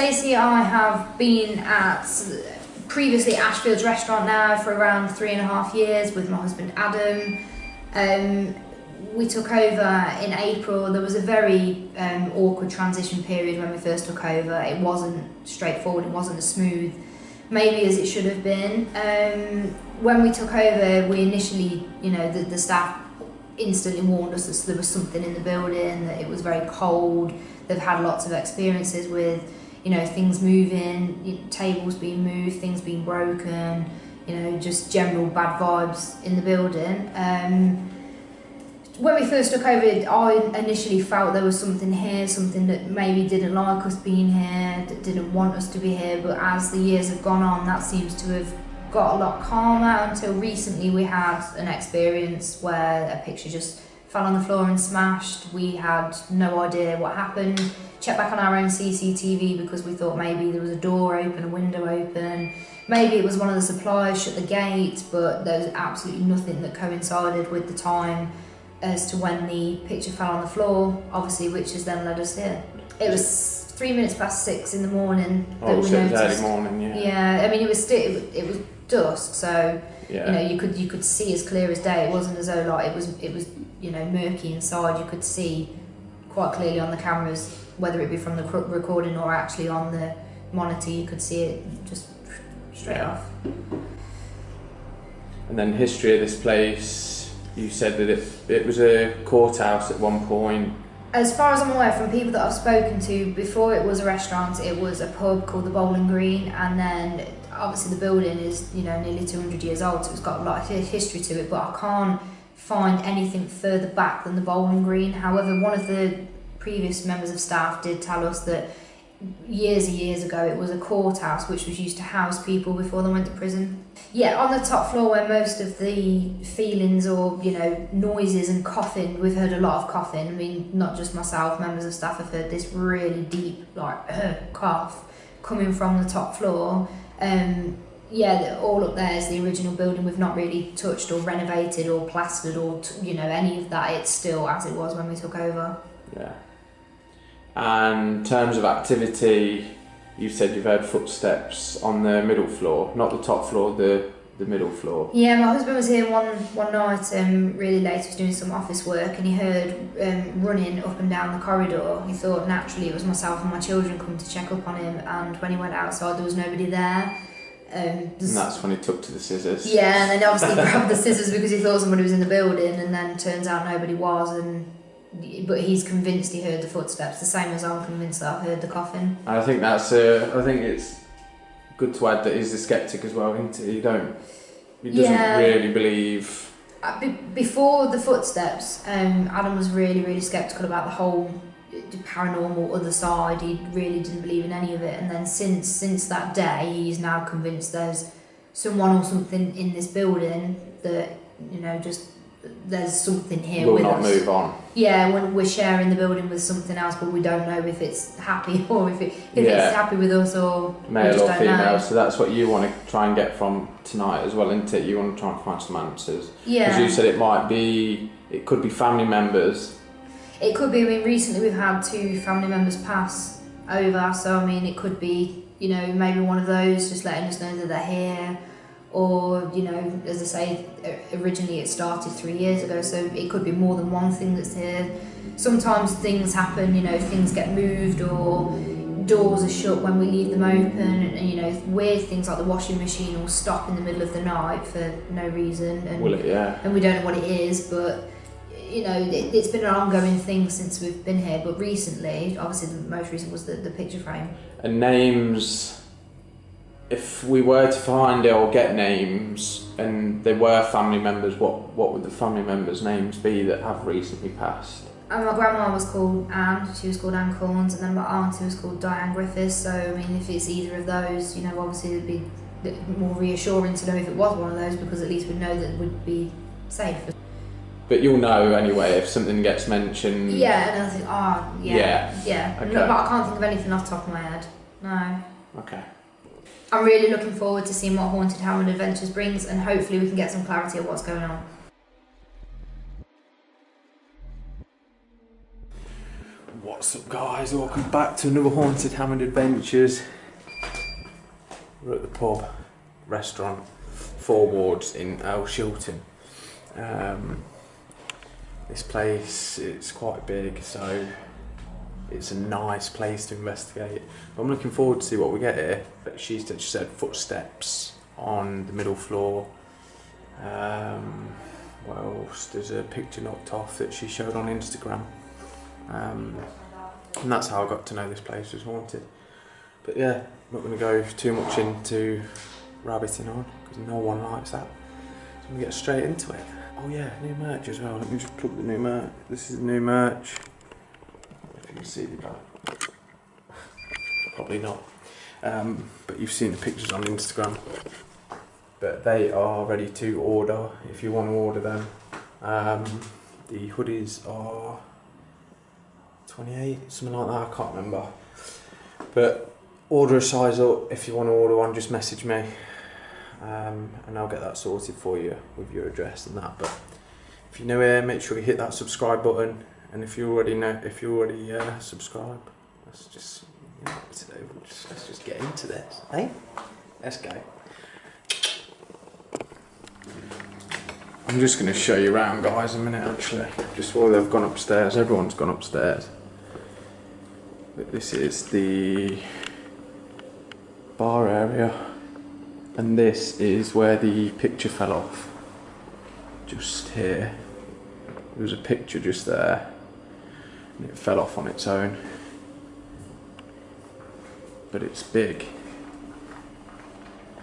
Stacey, I have been at previously Ashfield's restaurant now for around 3.5 years with my husband Adam. We took over in April. There was a very awkward transition period when we first took over. It wasn't straightforward, it wasn't as smooth maybe as it should have been. When we took over, we initially, the staff instantly warned us that there was something in the building, that it was very cold. They've had lots of experiences with, things moving, tables being moved, things being broken, just general bad vibes in the building. When we first took over, I initially felt there was something here, something that maybe didn't like us being here, that didn't want us to be here, but as the years have gone on, that seems to have got a lot calmer until recently we had an experience where a picture just fell on the floor and smashed. We had no idea what happened. Checked back on our own CCTV because we thought maybe there was a door open, a window open. Maybe it was one of the suppliers shut the gate, but there was absolutely nothing that coincided with the time as to when the picture fell on the floor, obviously, which has then led us here. It was 6:03 in the morning that we noticed. Early morning, yeah. Yeah, I mean it was dusk, so yeah. you could see as clear as day. It wasn't as though like it was murky inside. You could see quite clearly on the cameras, whether it be from the recording or actually on the monitor. You could see it just straight off. And then history of this place. You said that it was a courthouse at one point. As far as I'm aware, from people that I've spoken to, before it was a restaurant, it was a pub called the Bowling Green, and then obviously the building is nearly 200 years old, so it's got a lot of history to it, but I can't find anything further back than the Bowling Green. However, one of the previous members of staff did tell us that years and years ago it was a courthouse which was used to house people before they went to prison. Yeah, on the top floor where most of the feelings or noises and coughing, we've heard a lot of coughing. I mean, not just myself, members of staff have heard this really deep cough coming from the top floor. Yeah, all up there is the original building. We've not really touched or renovated or plastered or any of that. It's still as it was when we took over. Yeah. And in terms of activity, you said you've heard footsteps on the middle floor, not the top floor, the middle floor. Yeah, my husband was here one night really late. He was doing some office work and he heard running up and down the corridor. He thought naturally it was myself and my children coming to check up on him, and when he went outside there was nobody there. And that's when he took to the scissors. Yeah, and then obviously he grabbed the scissors because he thought somebody was in the building, and then turns out nobody was. But he's convinced he heard the footsteps, the same as I'm convinced that I've heard the coughing. And I think I think it's good to add that he's a sceptic as well, isn't he? He doesn't really believe. Before the footsteps, Adam was really, really sceptical about the whole paranormal other side. He really didn't believe in any of it. And then since that day, he's now convinced there's someone or something in this building that, just there's something here with us. Will not move on. Yeah, when we're sharing the building with something else, but we don't know if it's happy or if it's happy with us or male or female. So that's what you want to try and get from tonight as well, isn't it? You want to try and find some answers. Yeah. Because you said it could be family members. It could be. I mean, recently we've had 2 family members pass over, so I mean, it could be, maybe one of those just letting us know that they're here. Or, as I say, originally it started 3 years ago, so it could be more than one thing that's here. Sometimes things happen, things get moved or doors are shut when we leave them open, and weird things like the washing machine will stop in the middle of the night for no reason. And, Will it? Yeah. And we don't know what it is, but it's been an ongoing thing since we've been here. But recently, obviously the most recent was the picture frame. And names. If we were to find it or get names and they were family members, what would the family members' names be that have recently passed? And my grandma was called Anne, she was called Anne Corns, and then my auntie was called Diane Griffiths. So I mean, if it's either of those, obviously it'd be more reassuring to know if it was one of those, because at least we'd know that we'd be safe. But you'll know anyway if something gets mentioned. Yeah, and I think, yeah. Okay. No, but I can't think of anything off the top of my head. No. Okay. I'm really looking forward to seeing what Haunted Howard Adventures brings, and hopefully we can get some clarity of what's going on. What's up, guys? Welcome back to another Haunted Hammond Adventures. We're at the pub, restaurant, Fourwards in Earl Shilton. This place, it's quite big, so it's a nice place to investigate. I'm looking forward to see what we get here. But she said footsteps on the middle floor. What else? There's a picture knocked off that she showed on Instagram. And that's how I got to know this place was haunted. But yeah, I'm not going to go too much into rabbiting on, because no one likes that. So I'm going to get straight into it. Oh yeah, new merch as well. Let me just plug the new merch. This is the new merch. If you can see the back. Probably not. But you've seen the pictures on Instagram. But they are ready to order if you want to order them. The hoodies are 28, something like that, I can't remember. But order a size up. If you want to order one, just message me. And I'll get that sorted for you with your address and that. But if you're new here, make sure you hit that subscribe button. And if you already subscribe, let's just let's just get into this, eh? Let's go. I'm just going to show you around, guys, in a minute. Actually, just while they've gone upstairs, everyone's gone upstairs. But this is the bar area. And this is where the picture fell off. Just here. There was a picture just there. And it fell off on its own. But it's big.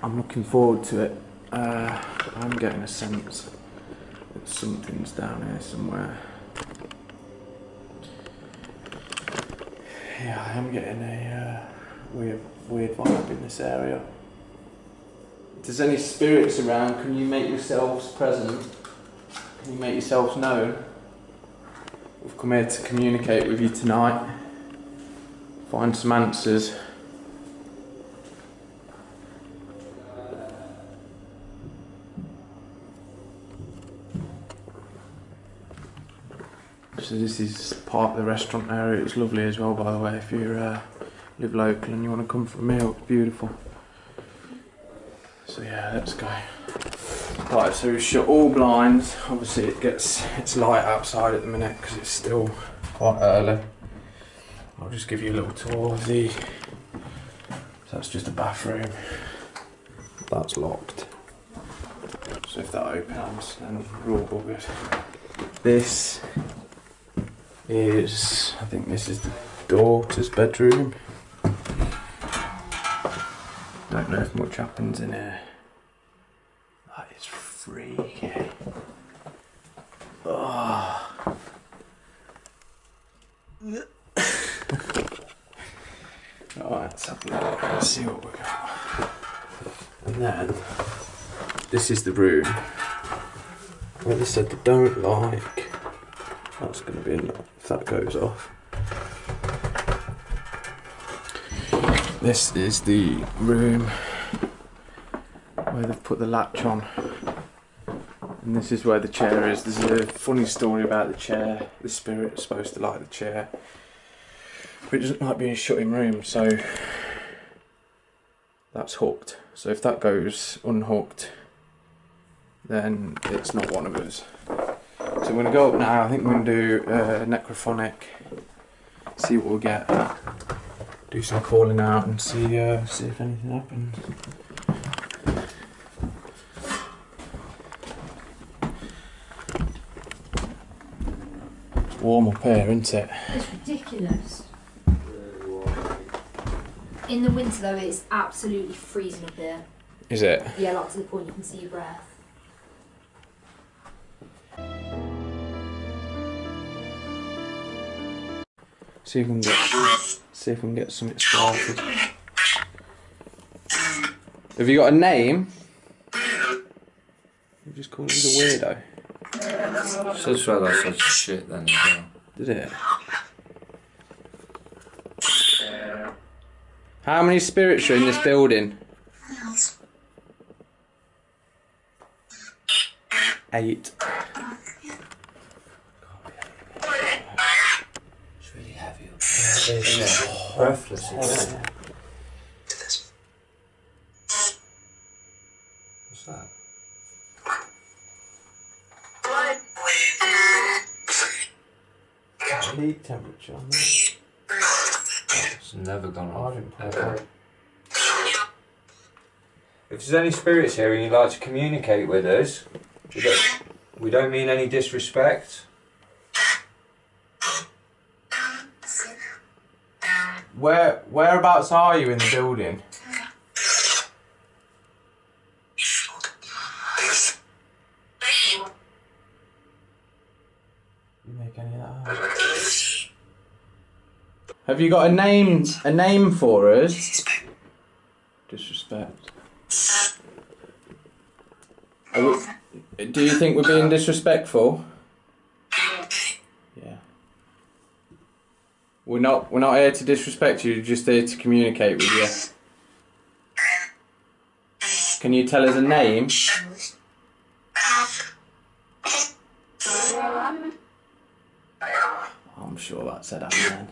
I'm looking forward to it. I'm getting a sense that something's down here somewhere. Yeah, I am getting a weird vibe in this area. If there's any spirits around, can you make yourselves present? Can you make yourselves known? We've come here to communicate with you tonight. Find some answers. So this is part of the restaurant area. It's lovely as well, by the way, if you live local and you want to come for a meal. It's beautiful. So yeah, let's go. Right, so we've shut all blinds. Obviously it's light outside at the minute because it's still quite early. I'll just give you a little tour of the... So that's just a bathroom. That's locked. So if that opens, then we're all good. This is... I think this is the daughter's bedroom. Don't know if much happens in here. That is freaky. Oh. Alright, let's have a look. Let's see what we got. And then, this is the room where they said they don't like. That's going to be enough if that goes off. This is the room where they've put the latch on, and this is where the chair is. There's a funny story about the chair. The spirit's supposed to like the chair, but it doesn't like being shut in rooms, so that's hooked. So if that goes unhooked, then it's not one of us. So I'm going to go up now. I think we're going to do necrophonic, see what we'll get. Do some calling out and see if anything happens. It's warm up here, isn't it? It's ridiculous. In the winter though, it's absolutely freezing up here. Is it? Yeah, like to the point you can see your breath. See if we can get something started. Have you got a name? You just called him a weirdo. Says why that's such shit then as well. Did it? How many spirits are in this building? 8. It's really heavy up breathless again. What's that? Heat temperature on that. It's never gone I off. didn't put it on. If there's any spirits here and you'd like to communicate with us, we don't mean any disrespect. Whereabouts are you in the building? You make any of that out? Have you got a name for us? Disrespect. Do you think we're being disrespectful? Yeah. We're not here to disrespect you, we're just here to communicate with you. Can you tell us a name? I'm sure that said that then.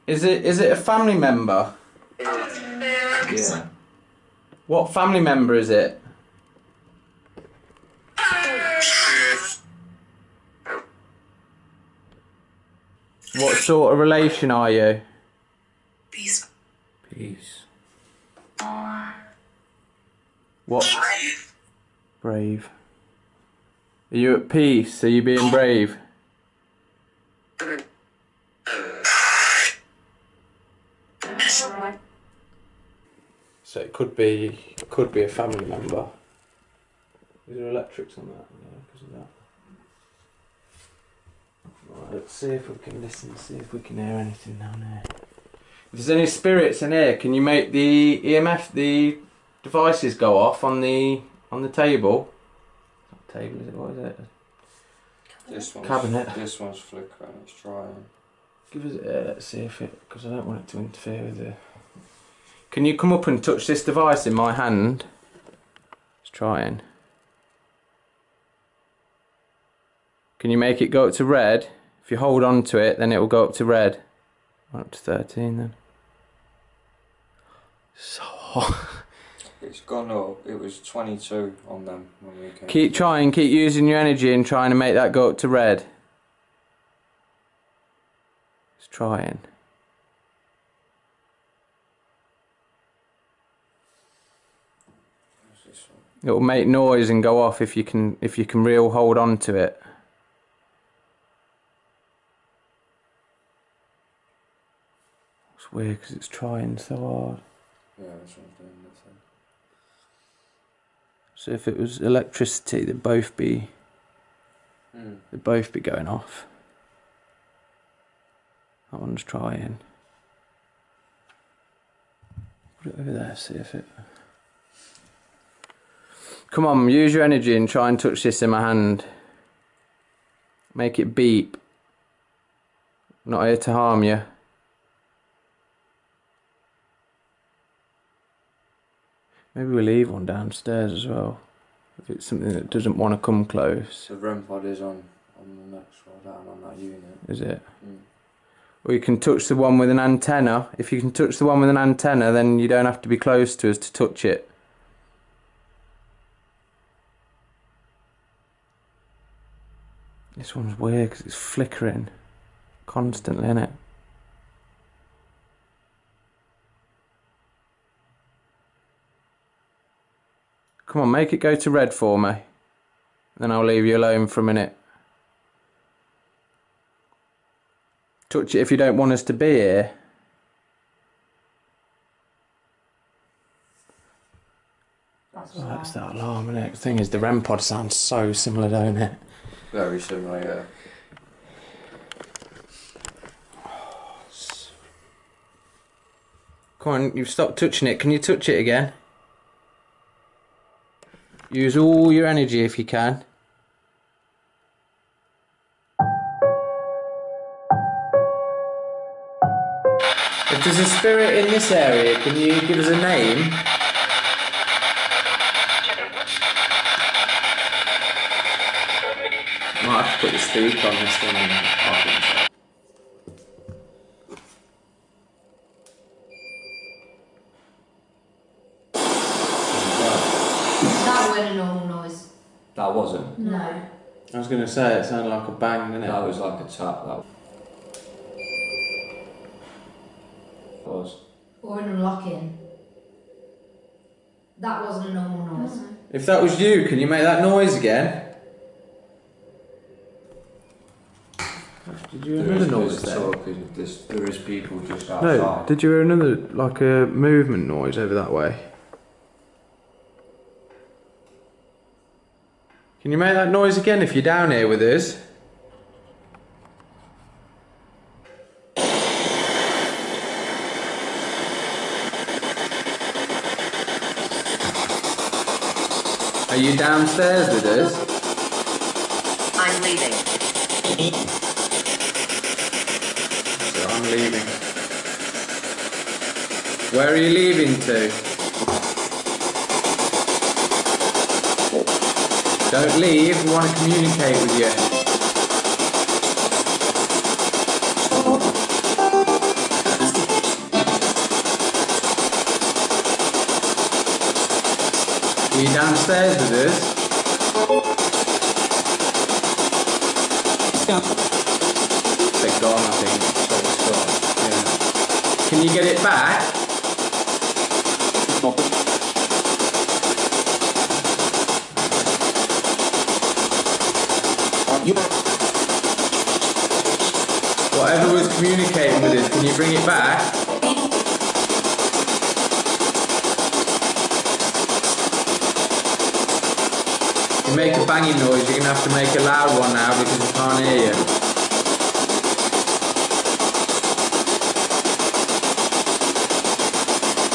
Is it a family member? Yeah. What family member is it? What sort of relation are you? Peace. What? Brave. Are you at peace? Are you being brave? So it could be a family member. Is there electrics on that? Yeah, because of that. Right, let's see if we can listen, see if we can hear anything down here. If there's any spirits in here, can you make the EMF, the devices go off on the table? What table is it? What is it? Cabinet. This one's flickering, it's trying. Give us let's see if it, because I don't want it to interfere with the... Can you come up and touch this device in my hand? It's trying. Can you make it go up to red? If you hold on to it, then it will go up to red. Up to 13 then. So hot. It's gone up. It was 22 on them when we came. Keep trying, keep using your energy and trying to make that go up to red. It's trying. It will make noise and go off if you can real hold on to it. It's weird because it's trying so hard. Yeah, this one's doing nothing. So if it was electricity, they'd both be going off. That one's trying. Put it over there, see if it... Come on, use your energy and try and touch this in my hand. Make it beep. I'm not here to harm you. Maybe we'll leave one downstairs as well. If it's something that doesn't want to come close. The REM pod is on the next floor down on that unit. Is it? Or you can touch the one with an antenna. If you can touch the one with an antenna, then you don't have to be close to us to touch it. This one's weird because it's flickering constantly, isn't it? Come on, make it go to red for me. Then I'll leave you alone for a minute. Touch it if you don't want us to be here. That's that alarm, isn't it? The thing is, the REM pod sounds so similar, don't it? Very similar, yeah. Come on, you've stopped touching it. Can you touch it again? Use all your energy if you can. If there's a spirit in this area, can you give us a name? Might have to put the speaker on this thing. That wasn't a normal noise. That wasn't? No. I was going to say, it sounded like a bang, didn't it? That was like a tap, that was. Or an unlocking. That wasn't a normal noise. No. If that was you, can you make that noise again? Did you hear another noise there? There is people just outside. No, did you hear another, like a movement noise over that way? Can you make that noise again if you're down here with us? Are you downstairs with us? I'm leaving. So I'm leaving. Where are you leaving to? Don't leave, we want to communicate with you. Are you downstairs with us? They're gone, I think. Yeah. Can you get it back? Whatever was communicating with us, can you bring it back? You make a banging noise, you're going to have to make a loud one now because we can't hear you.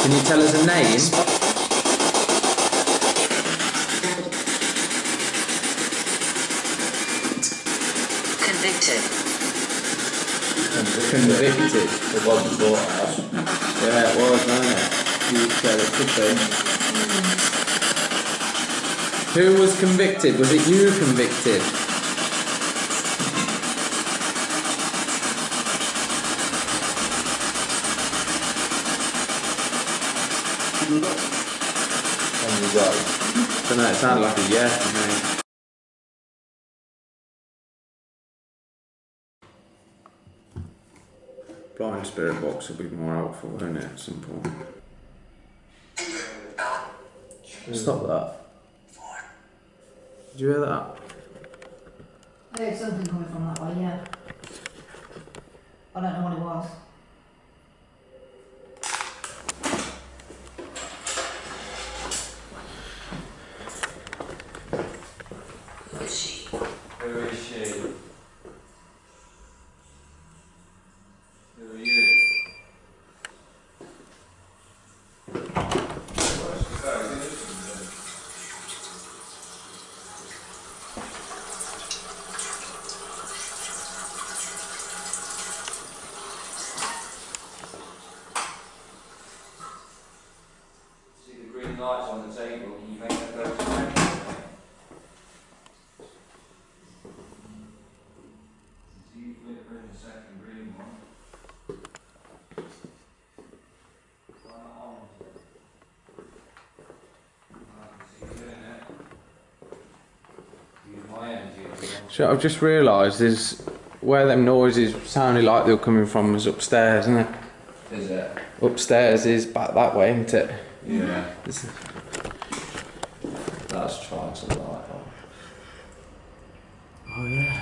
Can you tell us a name? Convicted. It wasn't courthouse. Yeah, it was, wasn't it? You said it could be. Who was convicted? Was it you convicted? On you go. I don't know, it sounded like a yes to me. Blind spirit box will be more helpful, won't it, at some point? Stop that. Did you hear that? I heard something coming from that way, yeah. I don't know what it was. Who is she? Who is she? Who are you? See the green lights on the table, can you make that go to red? See you flip in the second green one. So I've just realised is where them noises sounded like they were coming from was upstairs, isn't it? Is it? Upstairs is back that way, isn't it? Yeah. That's trying to light on. Oh yeah.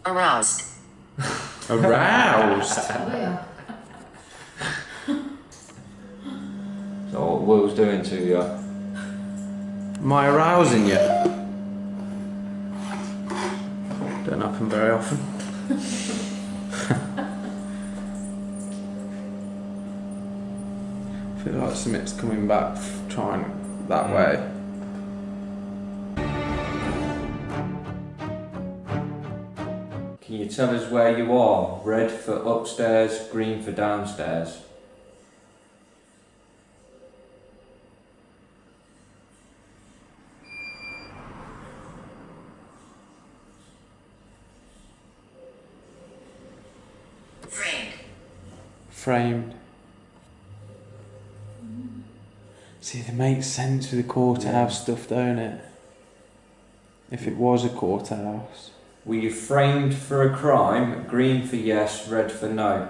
Aroused. Aroused. Oh yeah. So what Will's doing to you? Am I arousing you? Don't happen very often. I feel like something's coming back, trying that way. Can you tell us where you are? Red for upstairs, green for downstairs. Framed. Framed. See, that makes sense with the courthouse stuff, don't it? If it was a courthouse. Were you framed for a crime? Green for yes, red for no.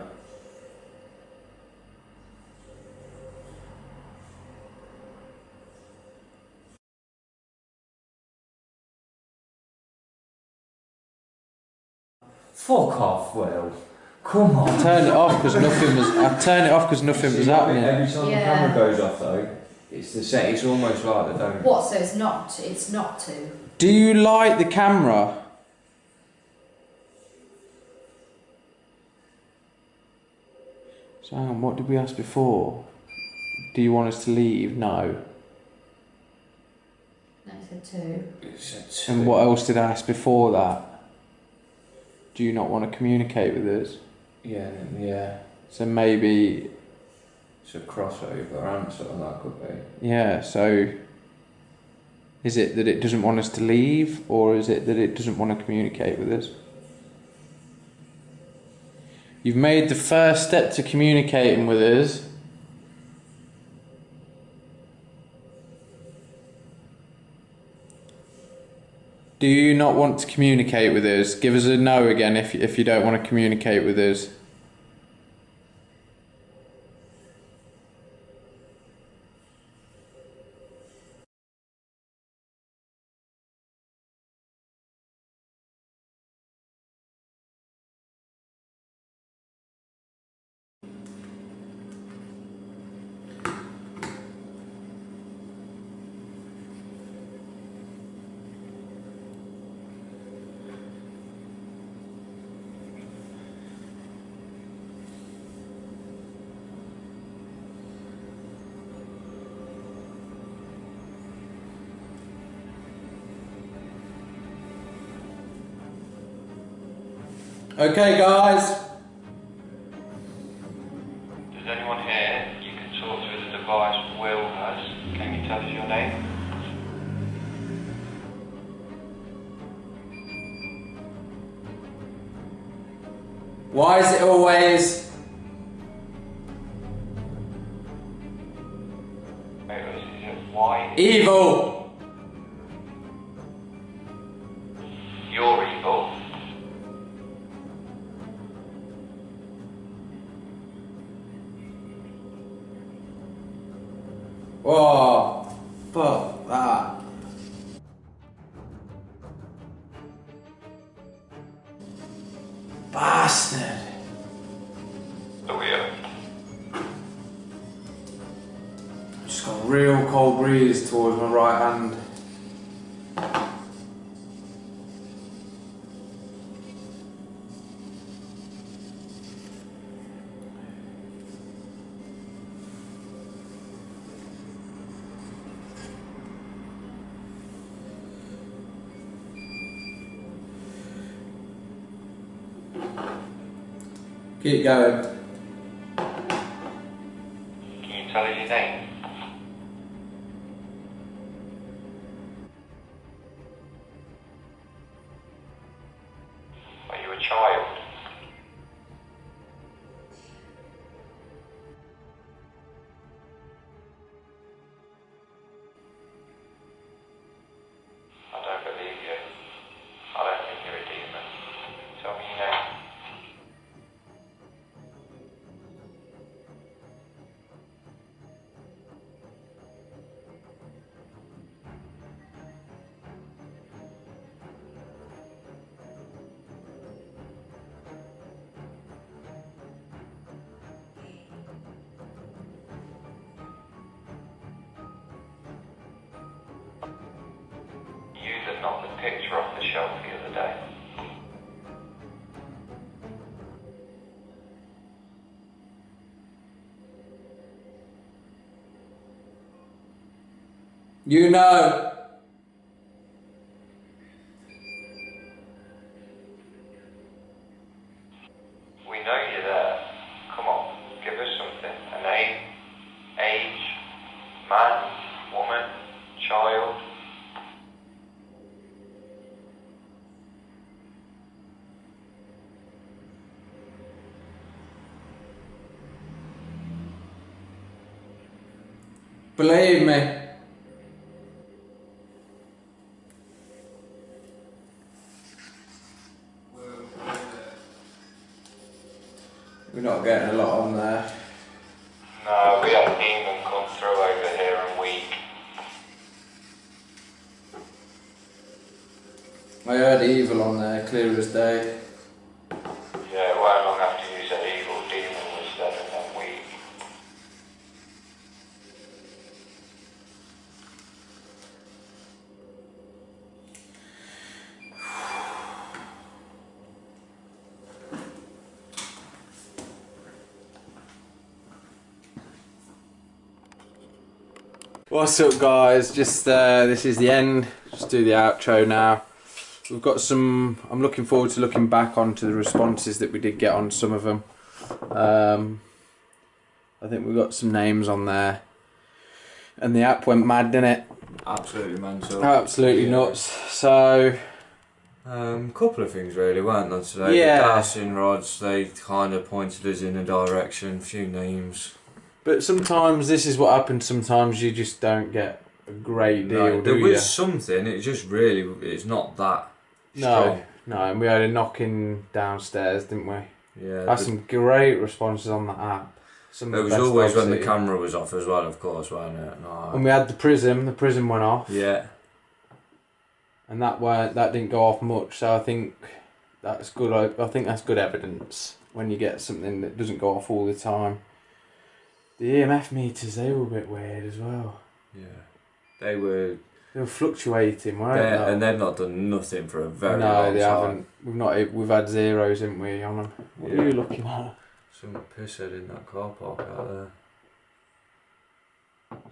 Fuck off, Will. Come on. I turned it off because nothing was. I turned it off because nothing was happening. Every time the camera goes off, though, it's the same. It's almost like they don't. What? So it's not. It's not to. Do you like the camera? So hang on, what did we ask before? Do you want us to leave? No. No, it said two. It said two. And what else did I ask before that? Do you not want to communicate with us? Yeah, yeah. So maybe, It's a crossover answer, that could be. yeah, so is it that it doesn't want us to leave, or is it that it doesn't want to communicate with us? You've made the first step to communicating with us. Do you not want to communicate with us? Give us a no again if you don't want to communicate with us. Okay, guys. There's anyone here you can talk through the device Will has. Can you tell us your name? Why is it always... Wait, is it why? evil? You're evil. Oh, fuck that. Bastard. Are we up? Just got a real cold breeze towards my right hand. Keep going. Can you tell us your name? Are you a child? I don't believe you. I don't think you're a demon. Tell me your name. You that knocked the picture off the shelf the other day. You know. Believe me. We're not getting a lot on there. No, we had a demon come through over here and week. I heard evil on there, clear as day. Yeah, it wasn't long after you said evil, demon was dead and then week. What's up, guys? Just this is the end. Just do the outro now. We've got some. I'm looking forward to looking back onto the responses that we did get on some of them. I think we've got some names on there, and the app went mad, didn't it? Absolutely mental. Absolutely nuts. So, couple of things really, weren't there today? Yeah. The dowsing rods, they kind of pointed us in a direction. A few names. but sometimes this is what happens. Sometimes you just don't get a great deal. There do was you? something. It just really, it's not that No, strong. no, and we had a knocking downstairs, didn't we? Yeah. Had some great responses on that app. Some of It the was best always I've when the seen. camera was off as well, of course, wasn't it? No. And we had the prism went off, Yeah. and that didn't go off much. So I think that's good. I think that's good evidence when you get something that doesn't go off all the time. The EMF meters, they were a bit weird as well. Yeah. They were. They were fluctuating, weren't they? And they've not done nothing for a very long No, time. they haven't. We've had zeros, haven't we, on them? What Yeah. are you looking at? Some pisshead in that car park out there.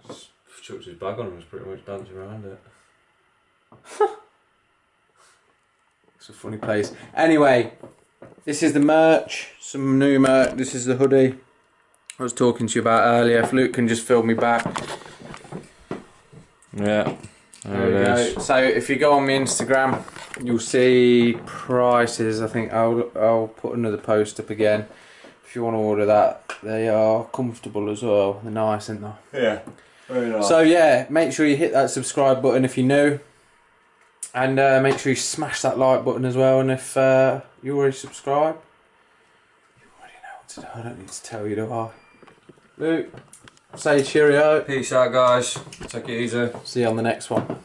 Just chucked his bag on and was pretty much dancing around it. It's a funny place. Anyway, this is the merch. Some new merch. This is the hoodie I was talking to you about earlier. If Luke can just fill me back. Yeah. There we go. So if you go on my Instagram, you'll see prices. I think I'll put another post up again. If you want to order that, they are comfortable as well. They're nice, aren't they? Yeah. Very nice. So yeah, make sure you hit that subscribe button if you're new, and make sure you smash that like button as well. And if you already subscribed, you already know what to do. I don't need to tell you, do I? Luke, say cheerio. Peace out, guys. Take it easy. See you on the next one.